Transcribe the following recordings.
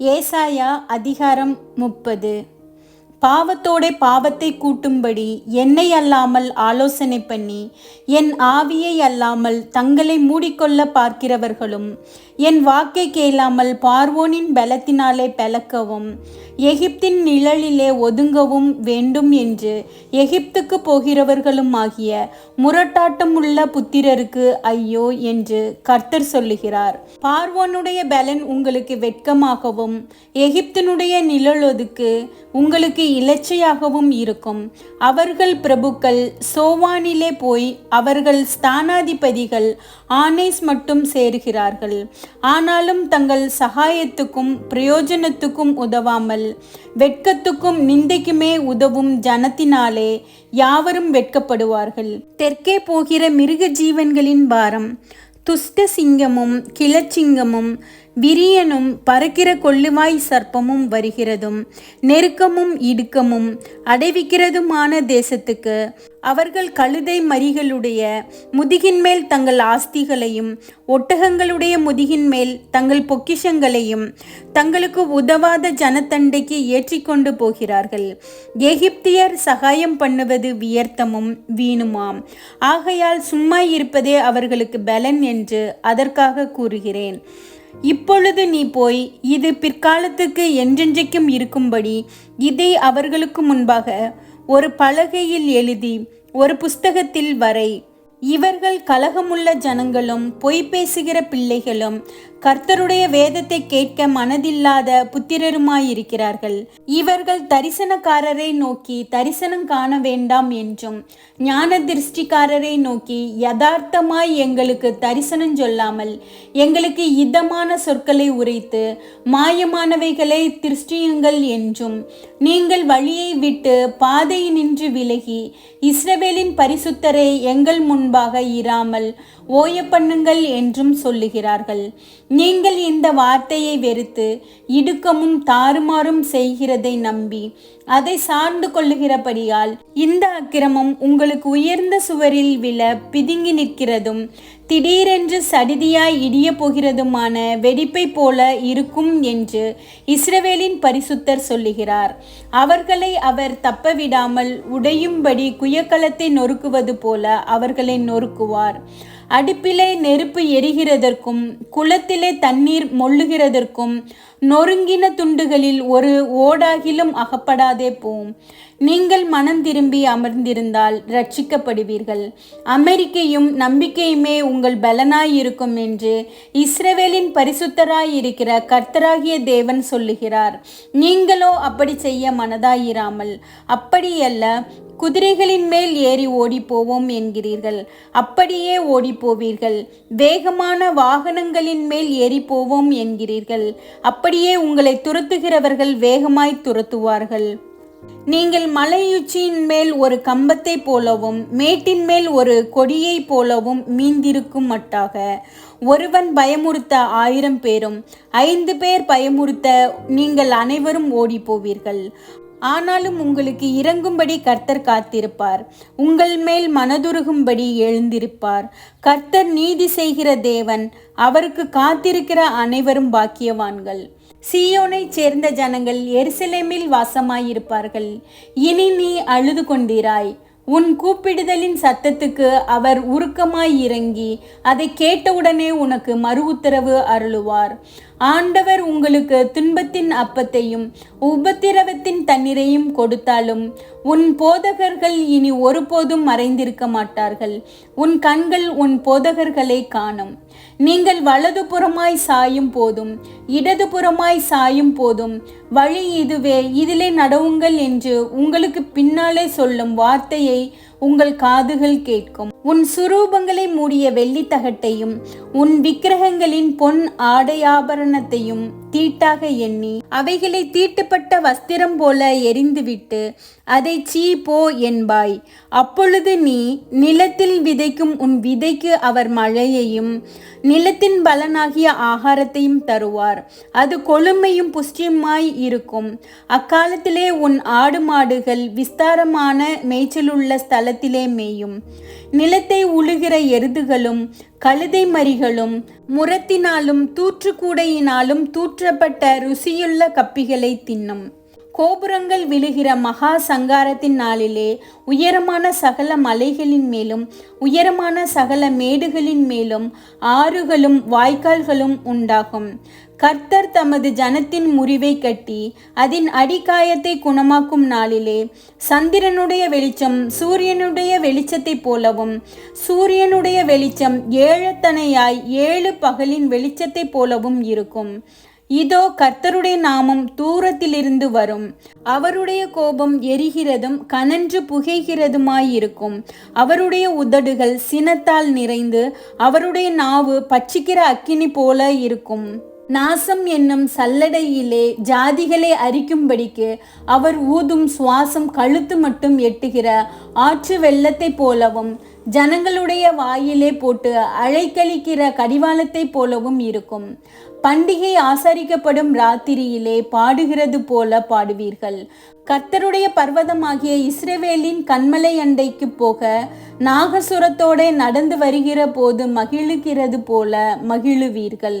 ஏசாயா அதிகாரம் 30. பாவத்தோட பாவத்தை கூட்டும்படி என்னை அல்லாமல் ஆலோசனை பண்ணி என் ஆவியை அல்லாமல் தங்களை மூடிக்கொள்ள பார்க்கிறவர்களும் என் வாக்கை கேளாமல் பார்வோனின் பலத்தினாலே பெலக்கவும் எகிப்தின் நிழலிலே ஒதுங்கவும் வேண்டும் என்று எகிப்துக்கு போகிறவர்களும் ஆகிய முரட்டாட்டமுள்ள புத்திரருக்கு ஐயோ என்று கர்த்தர் சொல்லுகிறார். பார்வோனுடைய பலன் உங்களுக்கு வெட்கமாகவும் எகிப்தினுடைய நிழலொதுக்கு உங்களுக்கு இலச்சையாகவும் இருக்கும். அவர்கள் பிரபுக்கள் சோவானிலே போய் அவர்கள் ஸ்தானாதிபதிகள் ஆனேஸ் மட்டும் சேருகிறார்கள். ஆனாலும் தங்கள் சகாயத்துக்கும் பிரயோஜனத்துக்கும் உதவாமல் வெட்கத்துக்கும் நிந்தைக்குமே உதவும் ஜனத்தினாலே யாவரும் வெட்கப்படுவார்கள். தெற்கே போகிற மிருக ஜீவன்களின் பாரம் துஷ்ட சிங்கமும் கிளச்சிங்கமும் விரியனும் பறக்கிற கொள்ளுவாய் சர்ப்பமும் வருகிறதும் நெருக்கமும் இடுக்கமும் அடைவிக்கிறதுமான தேசத்துக்கு அவர்கள் கழுதை மரிகளுடைய முதுகின் மேல் தங்கள் ஆஸ்திகளையும் ஒட்டகங்களுடைய முதுகின் மேல் தங்கள் பொக்கிஷங்களையும் தங்களுக்கு உதவாத ஜனத்தண்டைக்கு ஏற்றிக்கொண்டு போகிறார்கள். எகிப்தியர் சகாயம் பண்ணுவது வியர்த்தமும் வீணுமாம். ஆகையால் சும்மா இருப்பதே அவர்களுக்கு பலன் என்று அதற்காக கூறுகிறேன். இப்பொழுது நீ போய் இது பிற்காலத்துக்கு என்றென்றைக்கும் இருக்கும்படி இதை அவர்களுக்கு முன்பாக ஒரு பலகையில் எழுதி ஒரு புஸ்தகத்தில் வரை. இவர்கள் கலகமுள்ள ஜனங்களும் பொய் பேசுகிற பிள்ளைகளும் கர்த்தருடைய வேதத்தை கேட்க மனதில்லாத புத்திரருமாயிருக்கிறார்கள். இவர்கள் தரிசனக்காரரை நோக்கி தரிசனம் காண வேண்டாம் என்றும் ஞான திருஷ்டிக்காரரை நோக்கி யதார்த்தமாய் எங்களுக்கு தரிசனம் சொல்லாமல் எங்களுக்கு இதமான சொற்களை உரைத்து மாயமானவைகளை திருஷ்டியுங்கள் என்றும் நீங்கள் வழியை விட்டு பாதையினின்று விலகி இஸ்ரவேலின் பரிசுத்தரை எங்கள் முன்பாக இராமல் ஓய பண்ணுங்கள் என்றும் சொல்லுகிறார்கள். நீங்கள் இந்த வார்த்தையை வெறுத்து இடுக்கமும் தாறுமாறும் செய்கிறதை நம்பி அதை சார்ந்து கொள்ளுகிறபடியால் இந்த அக்கிரமம் உங்களுக்கு உயர்ந்த சுவரில் விழ பிதுங்கி நிற்கிறதும் திடீரென்று சடிதியாய் இடிய போகிறதுமான வெடிப்பை போல இருக்கும் என்று இஸ்ரவேலின் பரிசுத்தர் சொல்லுகிறார். அவர்களை அவர் தப்பவிடாமல் உடையும்படி குயக்கலத்தை நொறுக்குவது போல அவர்களை நொறுக்குவார். அடுப்பிலே நெருப்பு எரிகிறதற்கும் குளத்திலே தண்ணீர் மொள்ளுகிறதற்கும் நொறுங்கின துண்டுகளில் ஒரு ஓடாகிலும் அகப்படாதே போம். நீங்கள் மனம் திரும்பி அமர்ந்திருந்தால் ரட்சிக்கப்படுவீர்கள். அமெரிக்கையும் நம்பிக்கையுமே உங்கள் பலனாயிருக்கும் என்று இஸ்ரவேலின் பரிசுத்தராயிருக்கிற கர்த்தராகிய தேவன் சொல்லுகிறார். நீங்களோ அப்படி செய்ய மனதாயிராமல் அப்படியல்ல குதிரைகளின் மேல் ஏறி ஓடி போவோம் என்கிறீர்கள். அப்படியே ஓடி போவீர்கள். வேகமான வாகனங்களின் மேல் ஏறி போவோம் என்கிறீர்கள். அப்படியே உங்களை துரத்துகிறவர்கள் வேகமாய் துரத்துவார்கள். நீங்கள் மலையுச்சியின் மேல் ஒரு கம்பத்தை போலவும் மேட்டின் மேல் ஒரு கொடியை போலவும் மீந்திருக்கும் மட்டாக ஒருவன் பயமுறுத்த 1000 பேரும் 5 பேர் பயமுறுத்த நீங்கள் அனைவரும் ஓடி போவீர்கள். ஆனாலும் உங்களுக்கு இறங்கும்படி கர்த்தர் காத்திருப்பார். உங்கள் மேல் மனதுருகும்படி எழுந்திருப்பார். கர்த்தர் நீதி செய்கிற தேவன். அவருக்கு காத்திருக்கிற அனைவரும் பாக்கியவான்கள். சீயோனை சேர்ந்த ஜனங்கள் எருசலேமில் வாசமாயிருப்பார்கள். இனி நீ அழுது கொண்டிராய். உன் கூப்பிடுதலின் சத்தத்துக்கு அவர் உருக்கமாய் இறங்கி அதை கேட்டவுடனே உனக்கு மறு உத்தரவு அருளுவார். ஆண்டவர் உங்களுக்கு துன்பத்தின் அப்பத்தையும் உபத்திரவத்தின் தண்ணீரையும் கொடுத்தாலும் உன் போதகர்கள் இனி ஒருபோதும் மறைந்திருக்க மாட்டார்கள். உன் கண்கள் உன் போதகர்களை காணும். நீங்கள் வலதுபுறமாய் சாயும் போதும் இடதுபுறமாய் சாயும் போதும் வழி இதுவே, இதிலே நடவுங்கள் என்று உங்களுக்கு பின்னாலே சொல்லும் வார்த்தையை உங்கள் காதுகள் கேட்கும். உன் சுரூபங்களை மூடிய வெள்ளி தகட்டையும் உன் விக்கிரகங்களின் பொன் ஆடையாபரணத்தையும் தீட்டாக எண்ணி அவைகளை தீட்டுப்பட்ட வஸ்திரம் போல எரிந்துவிட்டு அதை சீ போ என்பாய். அப்பொழுது நீ நிலத்தில் விதைக்கும் உன் விதைக்கு அவர் மழையையும் நிலத்தின் பலனாகிய ஆகாரத்தையும் தருவார். அது கொழுமையும் புஷ்டியுமாய் இருக்கும். அக்காலத்திலே உன் ஆடு மாடுகள் விஸ்தாரமான மேய்ச்சலுள்ள ஸ்தலம் தலத்திலே மேயும். நிலத்தை உழுகிற எருதுகளும் கழுதை மறிகளும் முரத்தினாலும் தூற்றுக்கூடையினாலும் தூற்றப்பட்ட ருசியுள்ள கப்பிகளை தின்னும். கோபுரங்கள் விழுகிற மகா சங்காரத்தின் நாளிலே உயரமான சகல மலைகளின் மேலும் உயரமான சகல மேடுகளின் மேலும் ஆறுகளும் வாய்க்கால்களும் உண்டாகும். கர்த்தர் தமது ஜனத்தின் முறிவை கட்டி அதன் அடிக்காயத்தை குணமாக்கும் நாளிலே சந்திரனுடைய வெளிச்சம் சூரியனுடைய வெளிச்சத்தைப் போலவும் சூரியனுடைய வெளிச்சம் ஏழத்தனையாய் 7 பகலின் வெளிச்சத்தைப் போலவும் இருக்கும். இதோ கர்த்தருடைய நாமம் தூரத்திலிருந்து வரும். அவருடைய கோபம் எரிகிறதும் கனன்று புகைகிறதுமாயிருக்கும். அவருடைய உதடுகள் சினத்தால் நிறைந்து அவருடைய நாவு பட்சிக்கிற அக்கினி போல இருக்கும். நாசம் என்னும் சல்லடையிலே ஜாதிகளை அரிக்கும்படிக்கு அவர் ஊதும் சுவாசம் கழுத்து மட்டும் எட்டுகிற ஆற்று வெள்ளத்தை போலவும் ஜனங்களுடைய வாயிலே போட்டு அழைக்கழிக்கிற கடிவாளத்தை போலவும் இருக்கும். பண்டிகை ஆசரிக்கப்படும் ராத்திரியிலே பாடுகிறது போல பாடுவீர்கள். கர்த்தருடைய பர்வதமாகிய இஸ்ரவேலின் கன்மலை அண்டைக்கு போக நாகசுரத்தோட நடந்து வருகிற போது மகிழுகிறது போல மகிழுவீர்கள்.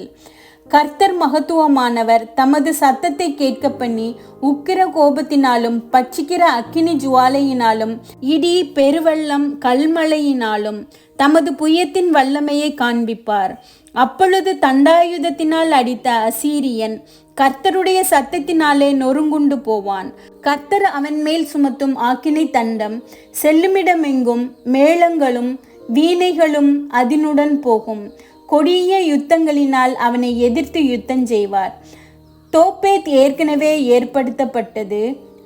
கர்த்தர் மகத்துவமானவர். தமது சத்தத்தை கேட்க பண்ணி உக்கிர கோபத்தினாலும் பட்சிக்கிற அக்கினி ஜுவாலையினாலும் இடி பெருவெள்ளம் கல்மழையினாலும் தமது புயத்தின் வல்லமையை காண்பிப்பார். அப்பொழுது தண்டாயுதத்தினால் அடித்த அசீரியன் கர்த்தருடைய சத்தத்தினாலே நொறுங்குண்டு போவான். கர்த்தர் அவன் மேல் சுமத்தும் ஆக்கினை தண்டம் செல்லுமிடமெங்கும் மேளங்களும் வீணைகளும் அதனுடன் போகும். கொடிய யுத்தங்களினால் அவனை எதிர்த்து யுத்தம் செய்வார். தோப்பேத் ஏற்கனவே ஏற்படுத்தப்பட்டது.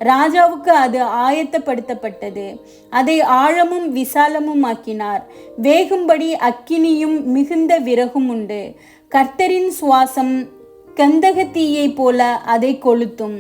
ராஜாவுக்கு அது ஆயத்தப்படுத்தப்பட்டது. அதை ஆழமும் விசாலமும் ஆக்கினார். வேகும்படி அக்கினியும் மிகுந்த விறகும் உண்டு. கர்த்தரின் சுவாசம் கந்தக தீயை போல அதை கொளுத்தும்.